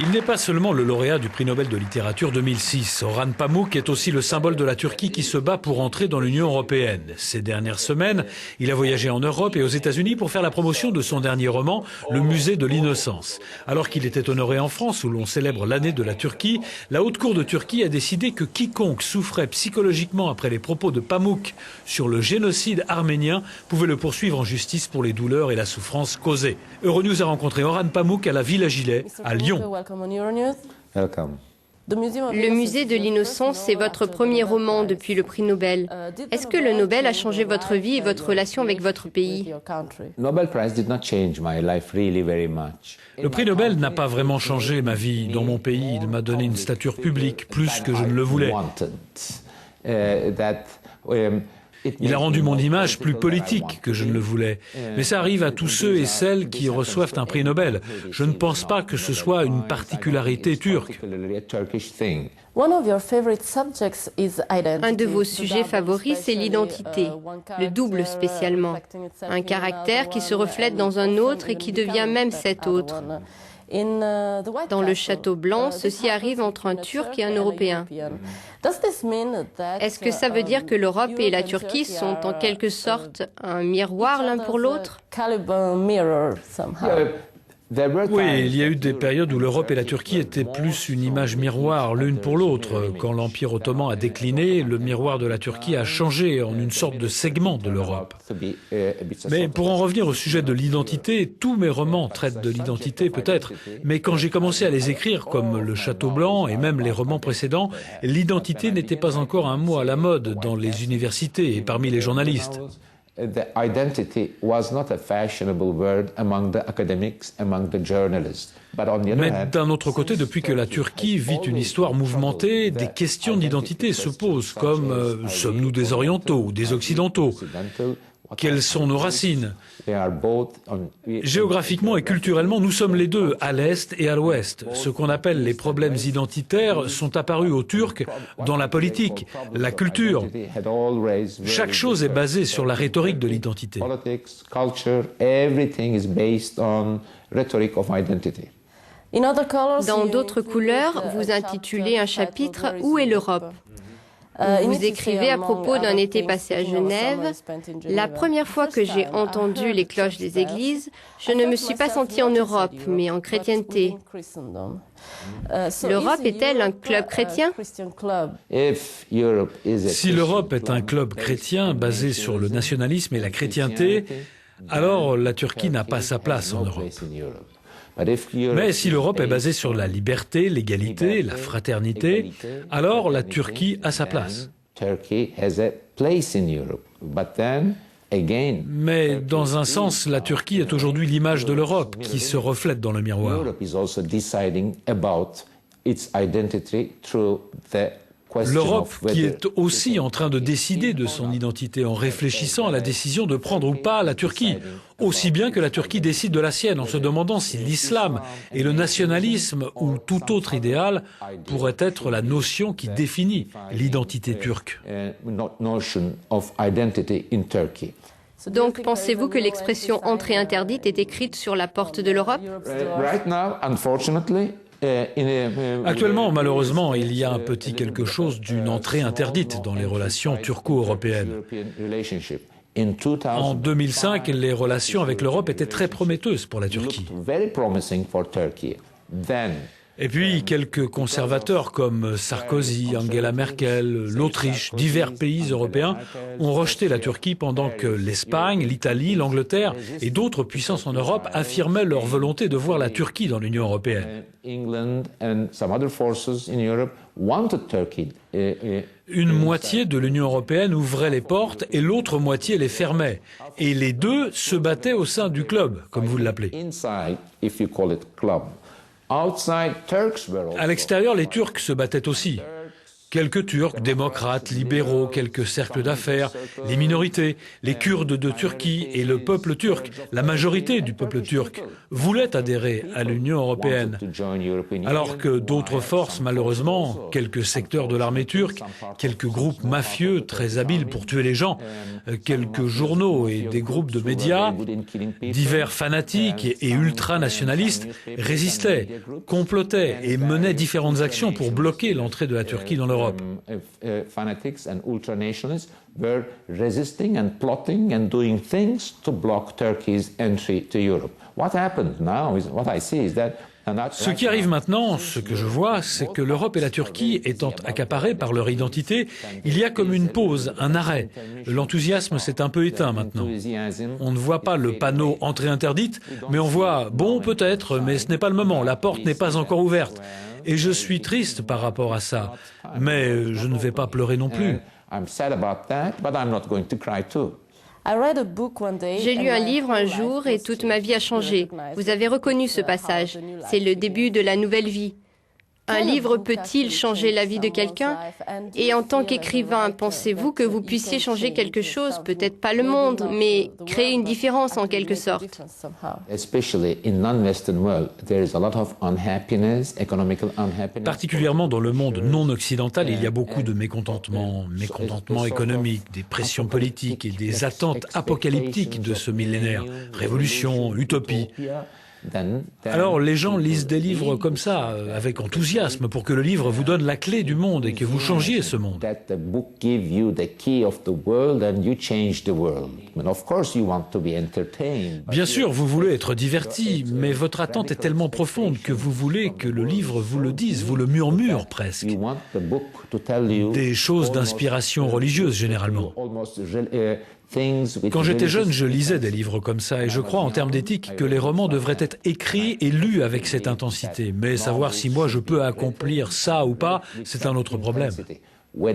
Il n'est pas seulement le lauréat du prix Nobel de littérature 2006. Orhan Pamuk est aussi le symbole de la Turquie qui se bat pour entrer dans l'Union européenne. Ces dernières semaines, il a voyagé en Europe et aux États-Unis pour faire la promotion de son dernier roman, Le Musée de l'innocence. Alors qu'il était honoré en France, où l'on célèbre l'année de la Turquie, la Haute Cour de Turquie a décidé que quiconque souffrait psychologiquement après les propos de Pamuk sur le génocide arménien pouvait le poursuivre en justice pour les douleurs et la souffrance causées. Euronews a rencontré Orhan Pamuk à la Villa Gilet, à Lyon. Le musée de l'innocence est votre premier roman depuis le prix Nobel. Est-ce que le Nobel a changé votre vie et votre relation avec votre pays? Le prix Nobel n'a pas vraiment changé ma vie dans mon pays. Il m'a donné une stature publique, plus que je ne le voulais. Il a rendu mon image plus politique que je ne le voulais. Mais ça arrive à tous ceux et celles qui reçoivent un prix Nobel. Je ne pense pas que ce soit une particularité turque. Un de vos sujets favoris, c'est l'identité, le double spécialement. Un caractère qui se reflète dans un autre et qui devient même cet autre. Dans le Château Blanc, ceci arrive entre un Turc et un Européen. Est-ce que ça veut dire que l'Europe et la Turquie sont en quelque sorte un miroir l'un pour l'autre? Oui, il y a eu des périodes où l'Europe et la Turquie étaient plus une image miroir l'une pour l'autre. Quand l'Empire ottoman a décliné, le miroir de la Turquie a changé en une sorte de segment de l'Europe. Mais pour en revenir au sujet de l'identité, tous mes romans traitent de l'identité peut-être, mais quand j'ai commencé à les écrire, comme Le Château Blanc et même les romans précédents, l'identité n'était pas encore un mot à la mode dans les universités et parmi les journalistes. The identity was not a fashionable word among the academics, among the journalists. Mais d'un autre côté, depuis que la Turquie vit une histoire mouvementée, des questions d'identité se posent, comme sommes-nous des Orientaux ou des Occidentaux? Quelles sont nos racines? Géographiquement et culturellement, nous sommes les deux, à l'Est et à l'Ouest. Ce qu'on appelle les problèmes identitaires sont apparus aux Turcs dans la politique, la culture. Chaque chose est basée sur la rhétorique de l'identité. Dans d'autres couleurs, vous intitulez un chapitre « Où est l'Europe ?» Vous écrivez à propos d'un été passé à Genève. La première fois que j'ai entendu les cloches des églises, je ne me suis pas sentie en Europe, mais en chrétienté. L'Europe est-elle un club chrétien? Si l'Europe est un club chrétien basé sur le nationalisme et la chrétienté, alors la Turquie n'a pas sa place en Europe. Mais si l'Europe est basée sur la liberté, l'égalité, la fraternité, alors la Turquie a sa place. Mais dans un sens, la Turquie est aujourd'hui l'image de l'Europe qui se reflète dans le miroir. L'Europe qui est aussi en train de décider de son identité en réfléchissant à la décision de prendre ou pas la Turquie, aussi bien que la Turquie décide de la sienne en se demandant si l'islam et le nationalisme ou tout autre idéal pourrait être la notion qui définit l'identité turque. Donc, pensez-vous que l'expression « entrée interdite » est écrite sur la porte de l'Europe? Actuellement, malheureusement, il y a un petit quelque chose d'une entrée interdite dans les relations turco-européennes. En 2005, les relations avec l'Europe étaient très prometteuses pour la Turquie. Et puis, quelques conservateurs comme Sarkozy, Angela Merkel, l'Autriche, divers pays européens ont rejeté la Turquie pendant que l'Espagne, l'Italie, l'Angleterre et d'autres puissances en Europe affirmaient leur volonté de voir la Turquie dans l'Union européenne. Une moitié de l'Union européenne ouvrait les portes et l'autre moitié les fermait. Et les deux se battaient au sein du club, comme vous l'appelez. À l'extérieur, les Turcs se battaient aussi, Quelques Turcs, démocrates, libéraux, quelques cercles d'affaires, les minorités, les Kurdes de Turquie et le peuple turc, la majorité du peuple turc, voulaient adhérer à l'Union européenne. Alors que d'autres forces, malheureusement, quelques secteurs de l'armée turque, quelques groupes mafieux très habiles pour tuer les gens, quelques journaux et des groupes de médias, divers fanatiques et ultranationalistes résistaient, complotaient et menaient différentes actions pour bloquer l'entrée de la Turquie dans l'Europe. Fanatics and ultranationalists were resisting and plotting and doing things to block Turkey's entry to Europe. What happened now is what I see is that ce qui arrive maintenant, ce que je vois, c'est que l'Europe et la Turquie étant accaparées par leur identité, il y a comme une pause, un arrêt. L'enthousiasme s'est un peu éteint maintenant. On ne voit pas le panneau « Entrée interdite », mais on voit « Bon, peut-être, mais ce n'est pas le moment, la porte n'est pas encore ouverte ». Et je suis triste par rapport à ça, mais je ne vais pas pleurer non plus. J'ai lu un livre un jour et toute ma vie a changé. Vous avez reconnu ce passage. C'est le début de la nouvelle vie. Un livre peut-il changer la vie de quelqu'un? Et en tant qu'écrivain, pensez-vous que vous puissiez changer quelque chose? Peut-être pas le monde, mais créer une différence en quelque sorte. Particulièrement dans le monde non occidental, il y a beaucoup de mécontentement économique, des pressions politiques et des attentes apocalyptiques de ce millénaire. Révolution, utopie. Alors les gens lisent des livres comme ça, avec enthousiasme, pour que le livre vous donne la clé du monde et que vous changiez ce monde. Bien sûr, vous voulez être diverti, mais votre attente est tellement profonde que vous voulez que le livre vous le dise, vous le murmure presque. Des choses d'inspiration religieuse généralement. Quand j'étais jeune, je lisais des livres comme ça et je crois en termes d'éthique que les romans devraient être écrits et lus avec cette intensité. Mais savoir si moi je peux accomplir ça ou pas, c'est un autre problème. Mon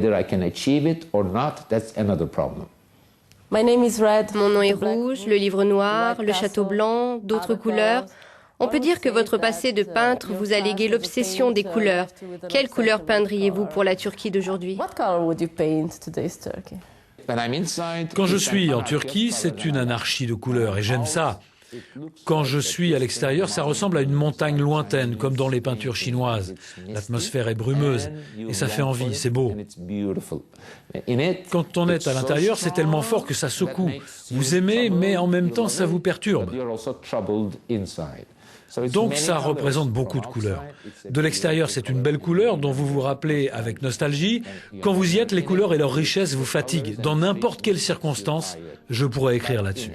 nom est rouge, le livre noir, le château blanc, d'autres couleurs. On peut dire que votre passé de peintre vous a légué l'obsession des couleurs. Quelle couleur peindriez-vous pour la Turquie d'aujourd'hui? Quand je suis en Turquie, c'est une anarchie de couleurs et j'aime ça. Quand je suis à l'extérieur, ça ressemble à une montagne lointaine, comme dans les peintures chinoises. L'atmosphère est brumeuse et ça fait envie, c'est beau. Quand on est à l'intérieur, c'est tellement fort que ça secoue. Vous aimez, mais en même temps, ça vous perturbe. Donc ça représente beaucoup de couleurs. De l'extérieur, c'est une belle couleur dont vous vous rappelez avec nostalgie. Quand vous y êtes, les couleurs et leur richesse vous fatiguent. Dans n'importe quelle circonstance, je pourrais écrire là-dessus.